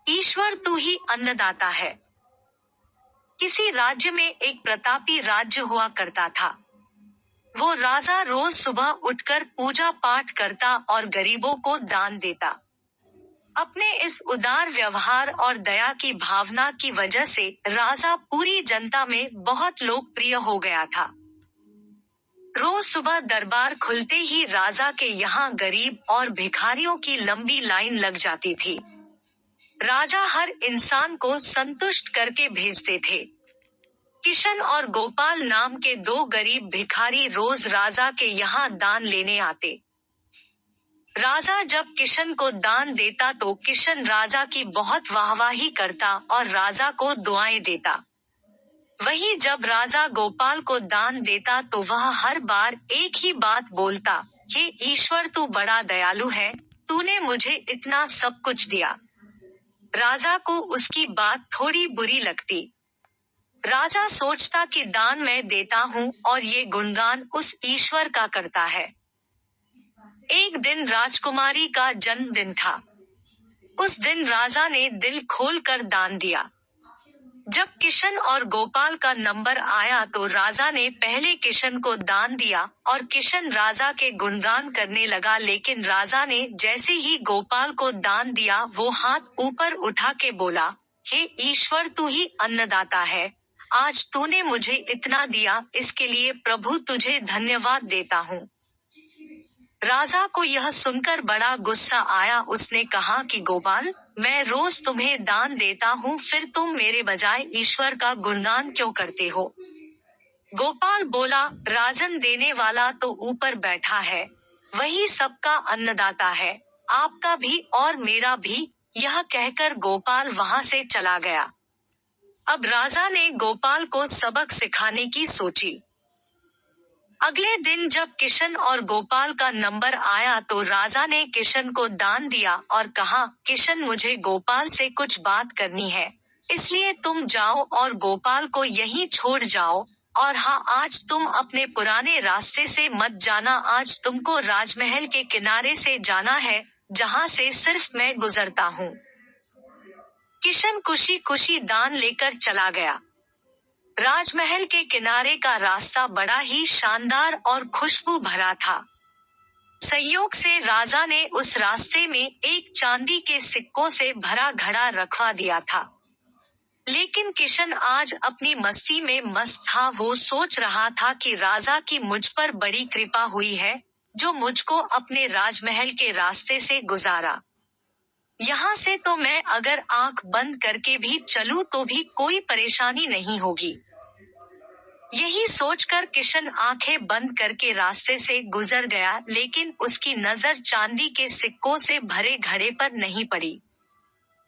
ईश्वर तू ही अन्नदाता है। किसी राज्य में एक प्रतापी राज्य हुआ करता था। वो राजा रोज सुबह उठकर पूजा पाठ करता और गरीबों को दान देता। अपने इस उदार व्यवहार और दया की भावना की वजह से राजा पूरी जनता में बहुत लोकप्रिय हो गया था। रोज सुबह दरबार खुलते ही राजा के यहाँ गरीब और भिखारियों की लंबी लाइन लग जाती थी। राजा हर इंसान को संतुष्ट करके भेजते थे। किशन और गोपाल नाम के दो गरीब भिखारी रोज राजा के यहाँ दान लेने आते। राजा जब किशन को दान देता तो किशन राजा की बहुत वाहवाही करता और राजा को दुआएं देता। वहीं जब राजा गोपाल को दान देता तो वह हर बार एक ही बात बोलता, हे ईश्वर तू बड़ा दयालु है, तूने मुझे इतना सब कुछ दिया। राजा को उसकी बात थोड़ी बुरी लगती। राजा सोचता कि दान मैं देता हूँ और ये गुणगान उस ईश्वर का करता है। एक दिन राजकुमारी का जन्मदिन था। उस दिन राजा ने दिल खोलकर दान दिया। जब किशन और गोपाल का नंबर आया तो राजा ने पहले किशन को दान दिया और किशन राजा के गुणगान करने लगा, लेकिन राजा ने जैसे ही गोपाल को दान दिया वो हाथ ऊपर उठा के बोला, हे ईश्वर तू ही अन्नदाता है, आज तूने मुझे इतना दिया, इसके लिए प्रभु तुझे धन्यवाद देता हूँ। राजा को यह सुनकर बड़ा गुस्सा आया। उसने कहा कि गोपाल, मैं रोज तुम्हें दान देता हूँ, फिर तुम मेरे बजाय ईश्वर का गुणगान क्यों करते हो? गोपाल बोला, राजन देने वाला तो ऊपर बैठा है, वही सबका अन्नदाता है, आपका भी और मेरा भी। यह कहकर गोपाल वहां से चला गया। अब राजा ने गोपाल को सबक सिखाने की सोची। अगले दिन जब किशन और गोपाल का नंबर आया तो राजा ने किशन को दान दिया और कहा, किशन मुझे गोपाल से कुछ बात करनी है, इसलिए तुम जाओ और गोपाल को यहीं छोड़ जाओ। और हाँ, आज तुम अपने पुराने रास्ते से मत जाना, आज तुमको राजमहल के किनारे से जाना है, जहाँ से सिर्फ मैं गुजरता हूँ। किशन खुशी खुशी दान लेकर चला गया। राजमहल के किनारे का रास्ता बड़ा ही शानदार और खुशबू भरा था। संयोग से राजा ने उस रास्ते में एक चांदी के सिक्कों से भरा घड़ा रखवा दिया था। लेकिन किशन आज अपनी मस्ती में मस्त था। वो सोच रहा था कि राजा की मुझ पर बड़ी कृपा हुई है, जो मुझको अपने राजमहल के रास्ते से गुजारा। यहाँ से तो मैं अगर आंख बंद करके भी चलूं तो भी कोई परेशानी नहीं होगी। यही सोचकर किशन आंखें बंद करके रास्ते से गुजर गया, लेकिन उसकी नजर चांदी के सिक्कों से भरे घड़े पर नहीं पड़ी।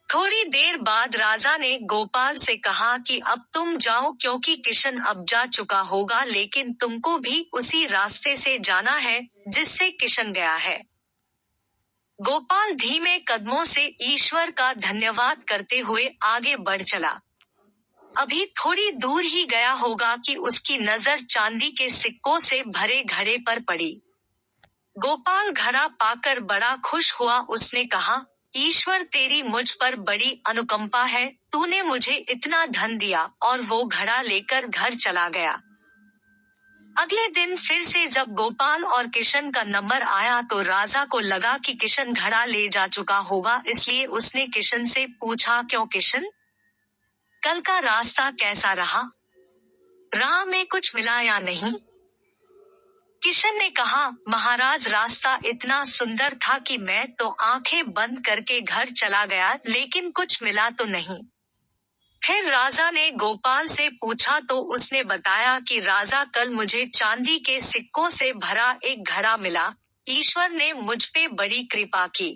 थोड़ी देर बाद राजा ने गोपाल से कहा कि अब तुम जाओ, क्योंकि किशन अब जा चुका होगा, लेकिन तुमको भी उसी रास्ते से जाना है जिससे किशन गया है। गोपाल धीमे कदमों से ईश्वर का धन्यवाद करते हुए आगे बढ़ चला। अभी थोड़ी दूर ही गया होगा कि उसकी नजर चांदी के सिक्कों से भरे घड़े पर पड़ी। गोपाल घड़ा पाकर बड़ा खुश हुआ। उसने कहा, ईश्वर तेरी मुझ पर बड़ी अनुकंपा है, तूने मुझे इतना धन दिया, और वो घड़ा लेकर घर चला गया। अगले दिन फिर से जब गोपाल और किशन का नंबर आया तो राजा को लगा कि किशन घड़ा ले जा चुका होगा, इसलिए उसने किशन से पूछा, क्यों किशन, कल का रास्ता कैसा रहा? राह में कुछ मिला या नहीं? किशन ने कहा, महाराज, रास्ता इतना सुंदर था कि मैं तो आंखें बंद करके घर चला गया, लेकिन कुछ मिला तो नहीं। फिर राजा ने गोपाल से पूछा तो उसने बताया कि राजा, कल मुझे चांदी के सिक्कों से भरा एक घड़ा मिला, ईश्वर ने मुझ पे बड़ी कृपा की।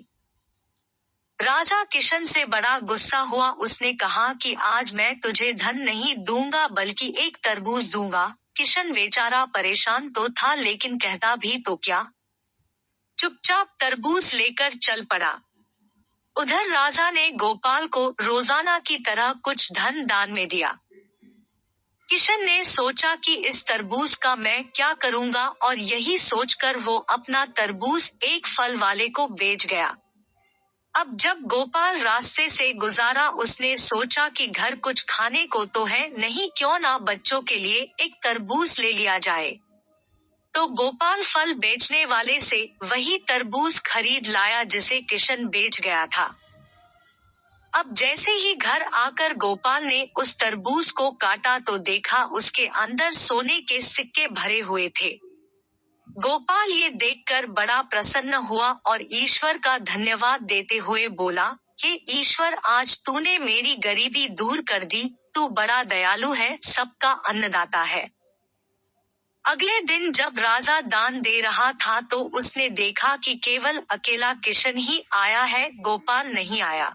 राजा किशन से बड़ा गुस्सा हुआ। उसने कहा कि आज मैं तुझे धन नहीं दूंगा बल्कि एक तरबूज दूंगा। किशन बेचारा परेशान तो था, लेकिन कहता भी तो क्या, चुपचाप तरबूज लेकर चल पड़ा। उधर राजा ने गोपाल को रोजाना की तरह कुछ धन दान में दिया। किशन ने सोचा कि इस तरबूज का मैं क्या करूंगा, और यही सोचकर वो अपना तरबूज एक फल वाले को बेच गया। अब जब गोपाल रास्ते से गुजारा उसने सोचा कि घर कुछ खाने को तो है नहीं, क्यों ना बच्चों के लिए एक तरबूज ले लिया जाए। तो गोपाल फल बेचने वाले से वही तरबूज खरीद लाया जिसे किशन बेच गया था। अब जैसे ही घर आकर गोपाल ने उस तरबूज को काटा तो देखा उसके अंदर सोने के सिक्के भरे हुए थे। गोपाल ये देखकर बड़ा प्रसन्न हुआ और ईश्वर का धन्यवाद देते हुए बोला, हे ईश्वर, आज तूने मेरी गरीबी दूर कर दी, तू बड़ा दयालु है, सबका अन्नदाता है। अगले दिन जब राजा दान दे रहा था तो उसने देखा कि केवल अकेला किशन ही आया है, गोपाल नहीं आया।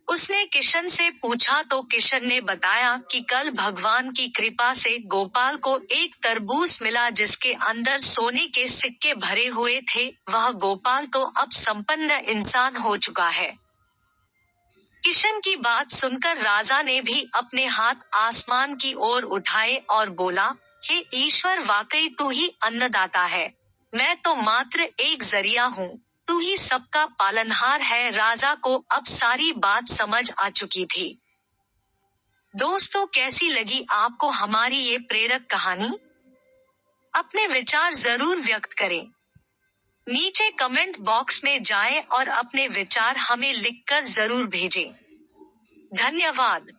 उसने किशन से पूछा तो किशन ने बताया कि कल भगवान की कृपा से गोपाल को एक तरबूज मिला जिसके अंदर सोने के सिक्के भरे हुए थे। वह गोपाल तो अब संपन्न इंसान हो चुका है। किशन की बात सुनकर राजा ने भी अपने हाथ आसमान की ओर उठाए और बोला, हे ईश्वर, वाकई तू ही अन्नदाता है, मैं तो मात्र एक जरिया हूँ, तू ही सबका पालनहार है। राजा को अब सारी बात समझ आ चुकी थी। दोस्तों, कैसी लगी आपको हमारी ये प्रेरक कहानी? अपने विचार जरूर व्यक्त करें। नीचे कमेंट बॉक्स में जाएं और अपने विचार हमें लिखकर जरूर भेजें। धन्यवाद।